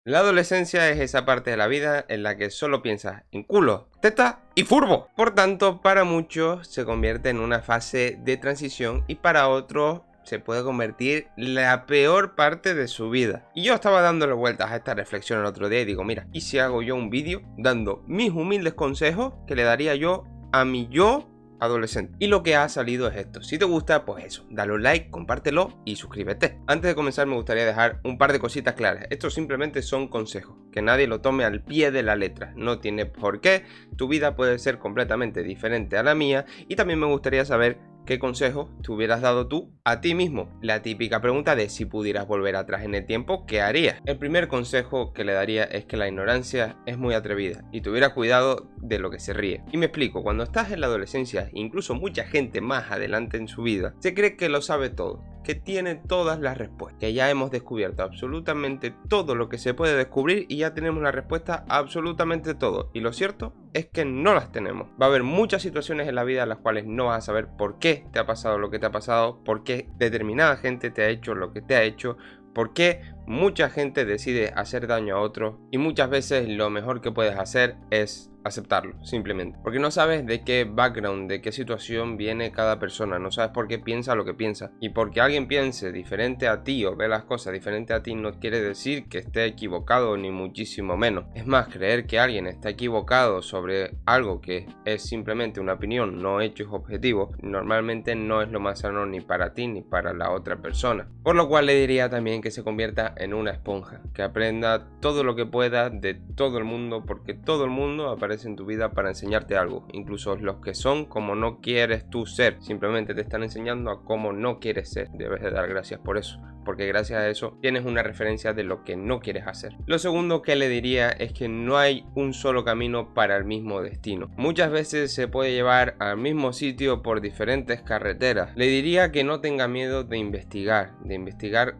La adolescencia es esa parte de la vida en la que solo piensas en culo, teta y furbo. Por tanto, para muchos se convierte en una fase de transición y para otros se puede convertir la peor parte de su vida. Y yo estaba dándole vueltas a esta reflexión el otro día y digo, mira, ¿y si hago yo un vídeo dando mis humildes consejos que le daría yo a mi yo adolescente? Y lo que ha salido es esto. Si te gusta, pues eso, dale un like, compártelo y suscríbete. Antes de comenzar me gustaría dejar un par de cositas claras. Estos simplemente son consejos, que nadie lo tome al pie de la letra. No tiene por qué, tu vida puede ser completamente diferente a la mía y también me gustaría saber ¿qué consejo te hubieras dado tú a ti mismo? La típica pregunta de si pudieras volver atrás en el tiempo, ¿qué harías? El primer consejo que le daría es que la ignorancia es muy atrevida y tuviera cuidado de lo que se ríe. Y me explico, cuando estás en la adolescencia, incluso mucha gente más adelante en su vida, se cree que lo sabe todo, que tiene todas las respuestas, que ya hemos descubierto absolutamente todo lo que se puede descubrir y ya tenemos la respuesta a absolutamente todo. Y lo cierto es que no las tenemos. Va a haber muchas situaciones en la vida en las cuales no vas a saber por qué te ha pasado lo que te ha pasado, por qué determinada gente te ha hecho lo que te ha hecho, por qué mucha gente decide hacer daño a otros y muchas veces lo mejor que puedes hacer es aceptarlo, simplemente. Porque no sabes de qué background, de qué situación viene cada persona, no sabes por qué piensa lo que piensa. Y porque alguien piense diferente a ti o ve las cosas diferente a ti no quiere decir que esté equivocado ni muchísimo menos. Es más, creer que alguien está equivocado sobre algo que es simplemente una opinión, no hechos objetivos, normalmente no es lo más sano ni para ti ni para la otra persona. Por lo cual le diría también que se convierta en una esponja, que aprenda todo lo que pueda de todo el mundo, porque todo el mundo aparece en tu vida para enseñarte algo, incluso los que son como no quieres tú ser, simplemente te están enseñando a cómo no quieres ser. Debes de dar gracias por eso, porque gracias a eso tienes una referencia de lo que no quieres hacer. Lo segundo que le diría es que no hay un solo camino para el mismo destino. Muchas veces se puede llevar al mismo sitio por diferentes carreteras. Le diría que no tenga miedo de investigar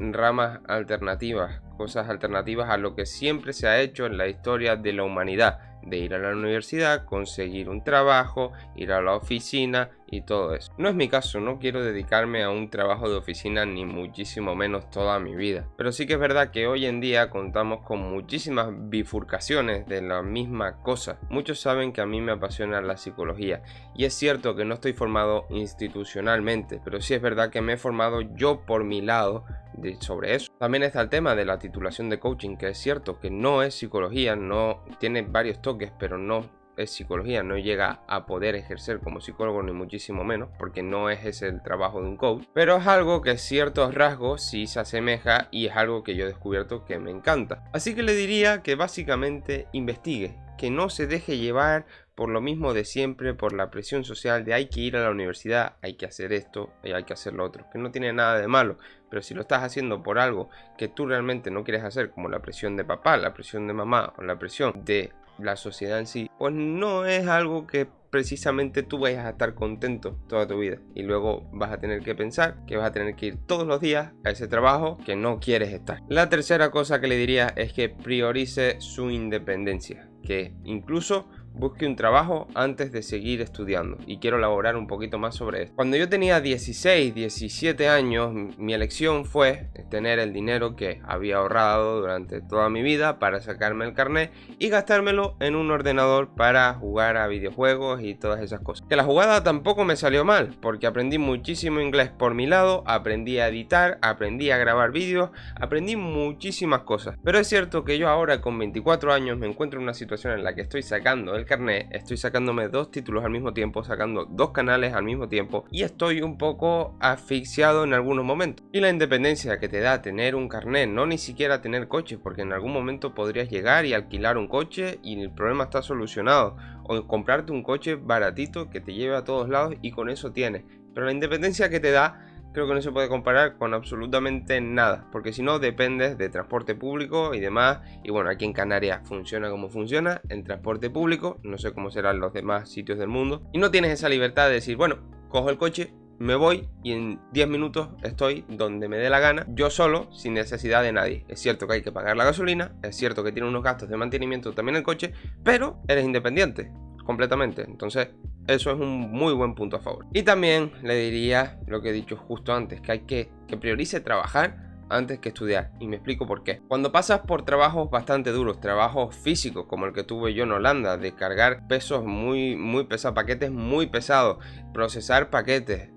ramas alternativas, cosas alternativas a lo que siempre se ha hecho en la historia de la humanidad, de ir a la universidad, conseguir un trabajo, ir a la oficina y todo eso. No es mi caso, no quiero dedicarme a un trabajo de oficina ni muchísimo menos toda mi vida, pero sí que es verdad que hoy en día contamos con muchísimas bifurcaciones de la misma cosa. Muchos saben que a mí me apasiona la psicología y es cierto que no estoy formado institucionalmente, pero sí es verdad que me he formado yo por mi lado sobre eso. También está el tema de la titulación de coaching, que es cierto que no es psicología, no tiene varios toques, pero no es psicología, no llega a poder ejercer como psicólogo ni muchísimo menos, porque no es ese el trabajo de un coach, pero es algo que ciertos rasgos sí se asemeja y es algo que yo he descubierto que me encanta. Así que le diría que básicamente investigue, que no se deje llevar por lo mismo de siempre, por la presión social de hay que ir a la universidad, hay que hacer esto y hay que hacer lo otro, que no tiene nada de malo, pero si lo estás haciendo por algo que tú realmente no quieres hacer, como la presión de papá, la presión de mamá o la presión de la sociedad en sí, pues no es algo que precisamente tú vayas a estar contento toda tu vida y luego vas a tener que pensar que vas a tener que ir todos los días a ese trabajo que no quieres estar. La tercera cosa que le diría es que priorice su independencia, que incluso busque un trabajo antes de seguir estudiando, y quiero elaborar un poquito más sobre esto. Cuando yo tenía 16, 17 años, mi elección fue tener el dinero que había ahorrado durante toda mi vida para sacarme el carnet y gastármelo en un ordenador para jugar a videojuegos y todas esas cosas. Que la jugada tampoco me salió mal, porque aprendí muchísimo inglés por mi lado, aprendí a editar, aprendí a grabar vídeos, aprendí muchísimas cosas. Pero es cierto que yo ahora con 24 años me encuentro en una situación en la que estoy sacando el carnet, estoy sacándome 2 títulos al mismo tiempo, sacando 2 canales al mismo tiempo y estoy un poco asfixiado en algunos momentos. Y la independencia que te da tener un carnet, no ni siquiera tener coche, porque en algún momento podrías llegar y alquilar un coche y el problema está solucionado, o comprarte un coche baratito que te lleve a todos lados y con eso tienes. Pero la independencia que te da creo que no se puede comparar con absolutamente nada, porque si no dependes de transporte público y demás. Y bueno, aquí en Canarias funciona como funciona el transporte público, no sé cómo serán los demás sitios del mundo, y no tienes esa libertad de decir, bueno, cojo el coche, me voy y en 10 minutos estoy donde me dé la gana, yo solo, sin necesidad de nadie. Es cierto que hay que pagar la gasolina, es cierto que tiene unos gastos de mantenimiento también el coche, pero eres independiente completamente. Entonces eso es un muy buen punto a favor. Y también le diría lo que he dicho justo antes, que hay que priorice trabajar antes que estudiar, y me explico por qué. Cuando pasas por trabajos bastante duros, trabajos físicos como el que tuve yo en Holanda, de cargar pesos muy pesados, paquetes muy pesados, procesar paquetes,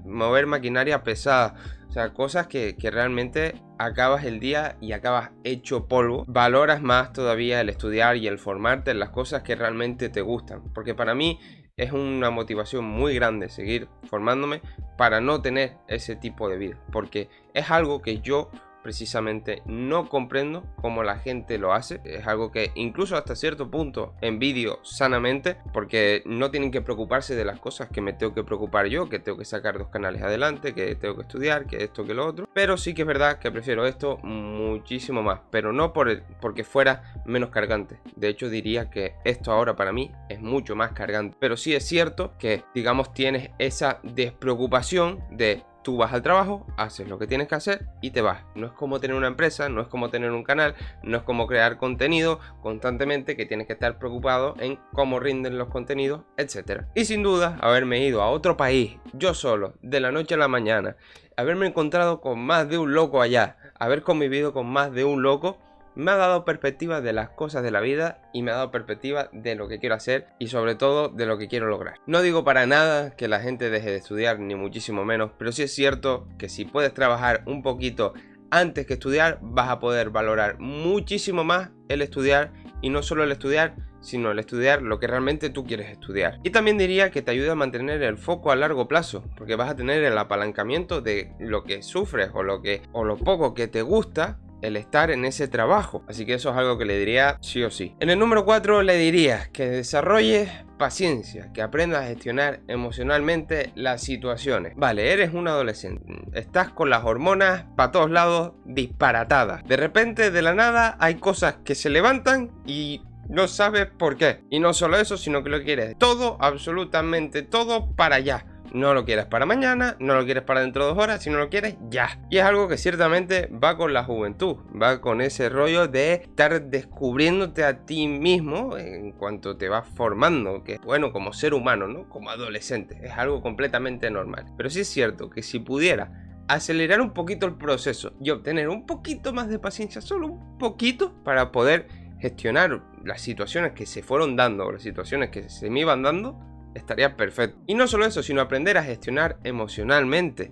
mover maquinaria pesada, o sea, cosas que realmente acabas el día y acabas hecho polvo, valoras más todavía el estudiar y el formarte en las cosas que realmente te gustan, porque para mí es una motivación muy grande seguir formándome para no tener ese tipo de vida, porque es algo que yo precisamente no comprendo cómo la gente lo hace. Es algo que incluso hasta cierto punto envidio sanamente, porque no tienen que preocuparse de las cosas que me tengo que preocupar yo, que tengo que sacar 2 canales adelante, que tengo que estudiar, que esto, que lo otro. Pero sí que es verdad que prefiero esto muchísimo más, pero no porque fuera menos cargante. De hecho diría que esto ahora para mí es mucho más cargante, pero sí es cierto que, digamos, tienes esa despreocupación de tú vas al trabajo, haces lo que tienes que hacer y te vas. No es como tener una empresa, no es como tener un canal, no es como crear contenido constantemente, que tienes que estar preocupado en cómo rinden los contenidos, etc. Y sin duda, haberme ido a otro país, yo solo, de la noche a la mañana, haberme encontrado con más de un loco allá, haber convivido con más de un loco, me ha dado perspectiva de las cosas de la vida y me ha dado perspectiva de lo que quiero hacer y sobre todo de lo que quiero lograr. No digo para nada que la gente deje de estudiar, ni muchísimo menos, pero sí es cierto que si puedes trabajar un poquito antes que estudiar, vas a poder valorar muchísimo más el estudiar, y no solo el estudiar, sino el estudiar lo que realmente tú quieres estudiar. Y también diría que te ayuda a mantener el foco a largo plazo, porque vas a tener el apalancamiento de lo que sufres o lo poco que te gusta el estar en ese trabajo. Así que eso es algo que le diría sí o sí. En el número 4 le diría que desarrolles paciencia, que aprendas a gestionar emocionalmente las situaciones. Vale, eres un adolescente, estás con las hormonas para todos lados disparatadas. De repente, de la nada, hay cosas que se levantan y no sabes por qué. Y no solo eso, sino que lo quieres todo, absolutamente todo, para allá. No lo quieres para mañana, no lo quieres para dentro de 2 horas, sino lo quieres ya. Y es algo que ciertamente va con la juventud, va con ese rollo de estar descubriéndote a ti mismo en cuanto te vas formando, que bueno, como ser humano, ¿no? Como adolescente, es algo completamente normal. Pero sí es cierto que si pudiera acelerar un poquito el proceso y obtener un poquito más de paciencia, solo un poquito, para poder gestionar las situaciones que se fueron dando, o las situaciones que se me iban dando, estaría perfecto. Y no solo eso, sino aprender a gestionar emocionalmente.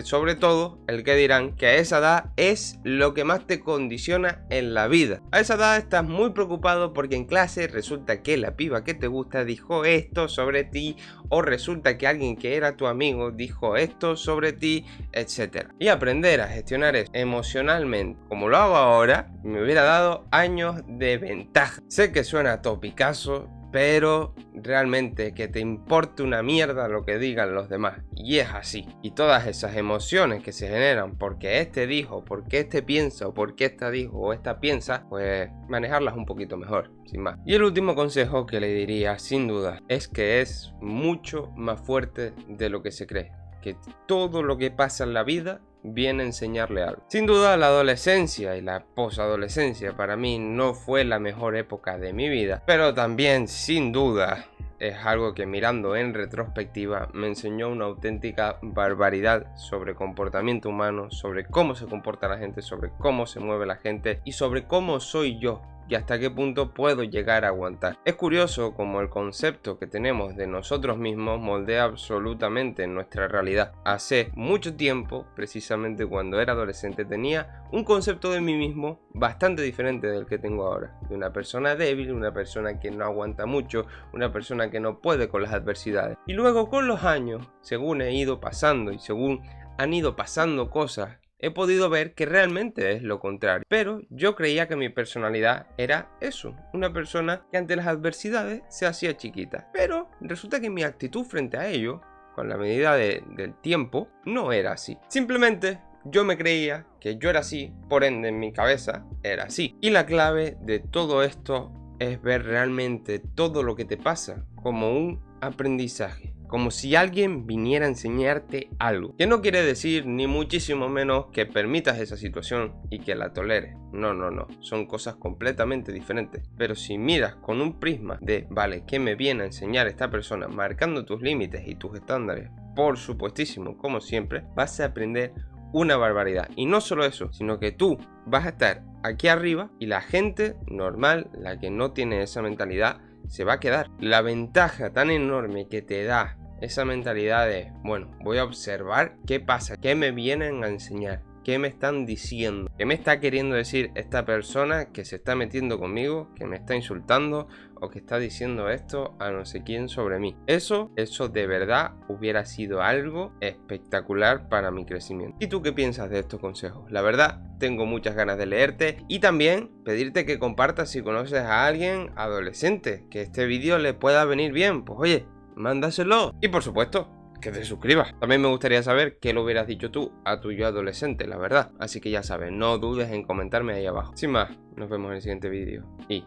Sobre todo, el que dirán que a esa edad es lo que más te condiciona en la vida. A esa edad estás muy preocupado porque en clase resulta que la piba que te gusta dijo esto sobre ti, o resulta que alguien que era tu amigo dijo esto sobre ti, etc. Y aprender a gestionar eso emocionalmente, como lo hago ahora, me hubiera dado años de ventaja. Sé que suena topicazo, pero realmente que te importe una mierda lo que digan los demás, y es así. Y todas esas emociones que se generan porque este dijo, porque este piensa, o porque esta dijo o esta piensa, pues manejarlas un poquito mejor, sin más. Y el último consejo que le diría, sin duda, es que es mucho más fuerte de lo que se cree, que todo lo que pasa en la vida viene a enseñarle algo. Sin duda, la adolescencia y la posadolescencia para mí no fue la mejor época de mi vida, pero también, sin duda, es algo que mirando en retrospectiva me enseñó una auténtica barbaridad sobre comportamiento humano, sobre cómo se comporta la gente, sobre cómo se mueve la gente y sobre cómo soy yo y hasta qué punto puedo llegar a aguantar. Es curioso cómo el concepto que tenemos de nosotros mismos moldea absolutamente nuestra realidad. Hace mucho tiempo, precisamente cuando era adolescente, tenía un concepto de mí mismo bastante diferente del que tengo ahora. De una persona débil, una persona que no aguanta mucho, una persona que no puede con las adversidades. Y luego con los años, según he ido pasando y según han ido pasando cosas, he podido ver que realmente es lo contrario. Pero yo creía que mi personalidad era eso, una persona que ante las adversidades se hacía chiquita. Pero resulta que mi actitud frente a ello, con la medida del tiempo, no era así. Simplemente yo me creía que yo era así, por ende en mi cabeza era así. Y la clave de todo esto es ver realmente todo lo que te pasa como un aprendizaje. Como si alguien viniera a enseñarte algo. Que no quiere decir ni muchísimo menos que permitas esa situación y que la toleres. No. Son cosas completamente diferentes. Pero si miras con un prisma de, vale, ¿qué me viene a enseñar esta persona? Marcando tus límites y tus estándares, por supuestísimo, como siempre, vas a aprender una barbaridad. Y no solo eso, sino que tú vas a estar aquí arriba y la gente normal, la que no tiene esa mentalidad, se va a quedar. La ventaja tan enorme que te da esa mentalidad de, bueno, voy a observar qué pasa, qué me vienen a enseñar, qué me están diciendo, qué me está queriendo decir esta persona que se está metiendo conmigo, que me está insultando o que está diciendo esto a no sé quién sobre mí. Eso de verdad hubiera sido algo espectacular para mi crecimiento. ¿Y tú qué piensas de estos consejos? La verdad, tengo muchas ganas de leerte y también pedirte que compartas si conoces a alguien adolescente que este vídeo le pueda venir bien. Pues oye, mándaselo. Y por supuesto, que te suscribas. También me gustaría saber qué le hubieras dicho tú a tu yo adolescente, la verdad. Así que ya sabes, no dudes en comentarme ahí abajo. Sin más, nos vemos en el siguiente vídeo y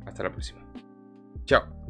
hasta la próxima. Chao.